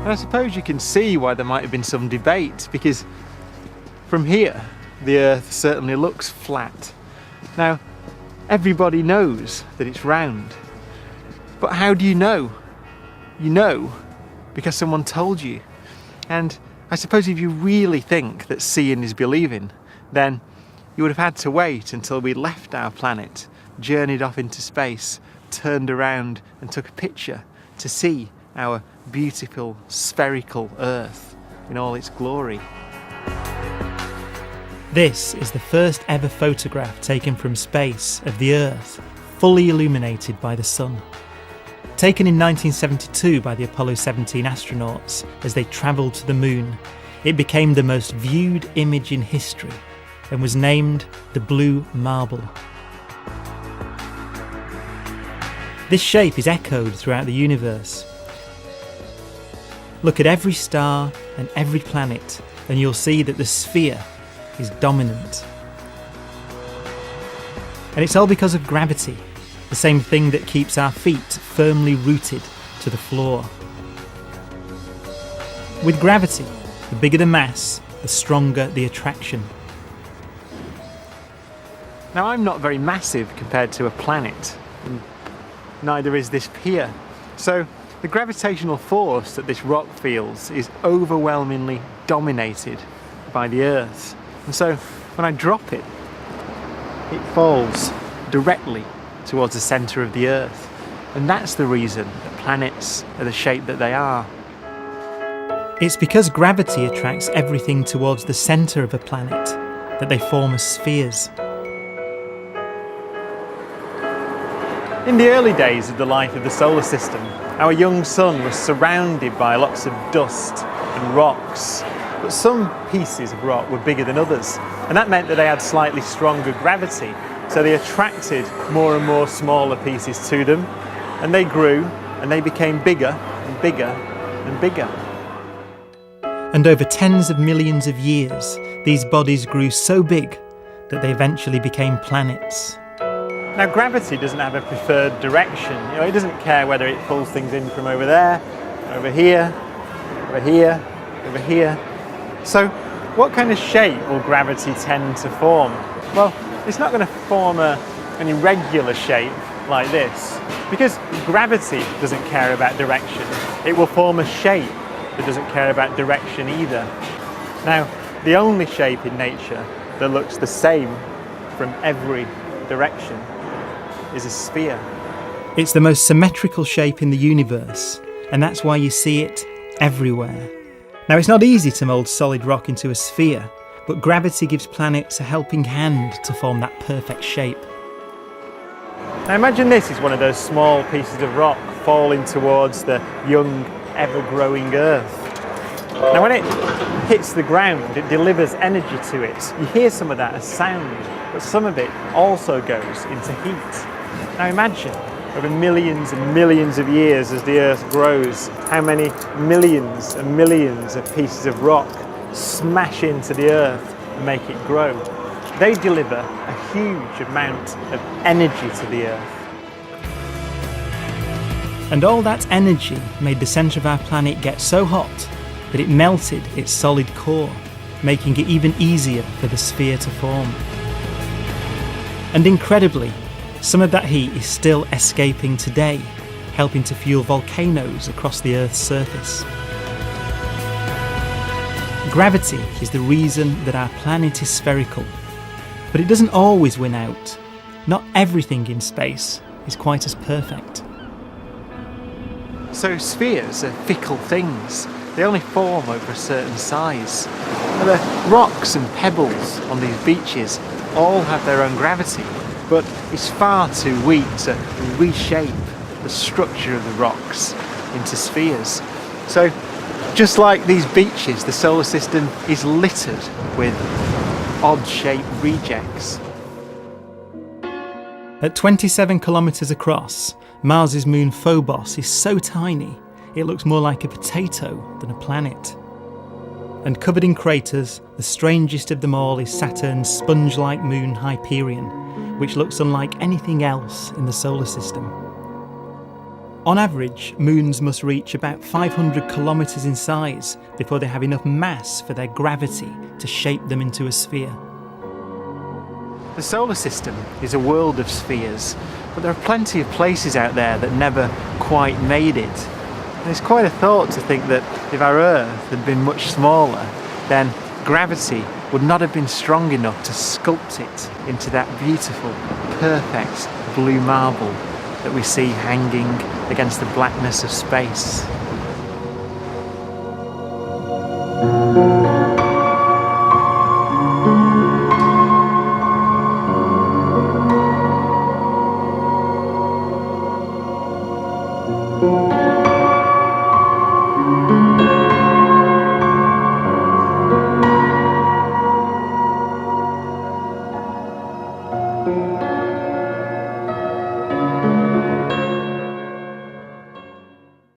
And I suppose you can see why there might have been some debate, because from here the Earth certainly looks flat. Now, everybody knows that it's round, but how do you know? You know because someone told you. And I suppose if you really think that seeing is believing, then you would have had to wait until we left our planet, journeyed off into space, turned around and took a picture to see our beautiful spherical Earth in all its glory. This is the first ever photograph taken from space of the Earth, fully illuminated by the sun. Taken in 1972 by the Apollo 17 astronauts as they travelled to the moon, it became the most viewed image in history and was named the Blue Marble. This shape is echoed throughout the universe. Look at every star and every planet and you'll see that the sphere is dominant. And it's all because of gravity, the same thing that keeps our feet firmly rooted to the floor. With gravity, the bigger the mass, the stronger the attraction. Now, I'm not very massive compared to a planet, and neither is this pier. So the gravitational force that this rock feels is overwhelmingly dominated by the Earth. And so when I drop it, it falls directly towards the centre of the Earth. And that's the reason that planets are the shape that they are. It's because gravity attracts everything towards the centre of a planet that they form as spheres. In the early days of the life of the solar system, our young sun was surrounded by lots of dust and rocks, but some pieces of rock were bigger than others, and that meant that they had slightly stronger gravity, so they attracted more and more smaller pieces to them, and they grew and they became bigger and bigger and bigger. And over tens of millions of years, these bodies grew so big that they eventually became planets. Now, gravity doesn't have a preferred direction. It doesn't care whether it pulls things in from over there, over here, over here, over here. So what kind of shape will gravity tend to form? Well, it's not going to form an irregular shape like this, because gravity doesn't care about direction. It will form a shape that doesn't care about direction either. Now, the only shape in nature that looks the same from every direction is a sphere. It's the most symmetrical shape in the universe, and that's why you see it everywhere. Now, it's not easy to mould solid rock into a sphere, but gravity gives planets a helping hand to form that perfect shape. Now imagine this is one of those small pieces of rock falling towards the young, ever-growing Earth. Now when it hits the ground, it delivers energy to it. You hear some of that as sound, but some of it also goes into heat. Now imagine, over millions and millions of years as the Earth grows, how many millions and millions of pieces of rock smash into the Earth and make it grow. They deliver a huge amount of energy to the Earth. And all that energy made the centre of our planet get so hot that it melted its solid core, making it even easier for the sphere to form. And incredibly, some of that heat is still escaping today, helping to fuel volcanoes across the Earth's surface. Gravity is the reason that our planet is spherical, but it doesn't always win out. Not everything in space is quite as perfect. So spheres are fickle things. They only form over a certain size. And the rocks and pebbles on these beaches all have their own gravity, but it's far too weak to reshape the structure of the rocks into spheres. So just like these beaches, the solar system is littered with odd-shaped rejects. At 27 kilometres across, Mars's moon Phobos is so tiny it looks more like a potato than a planet. And covered in craters, the strangest of them all is Saturn's sponge-like moon Hyperion, which looks unlike anything else in the solar system. On average, moons must reach about 500 kilometres in size before they have enough mass for their gravity to shape them into a sphere. The solar system is a world of spheres, but there are plenty of places out there that never quite made it. And it's quite a thought to think that if our Earth had been much smaller, then gravity would not have been strong enough to sculpt it into that beautiful, perfect blue marble that we see hanging against the blackness of space.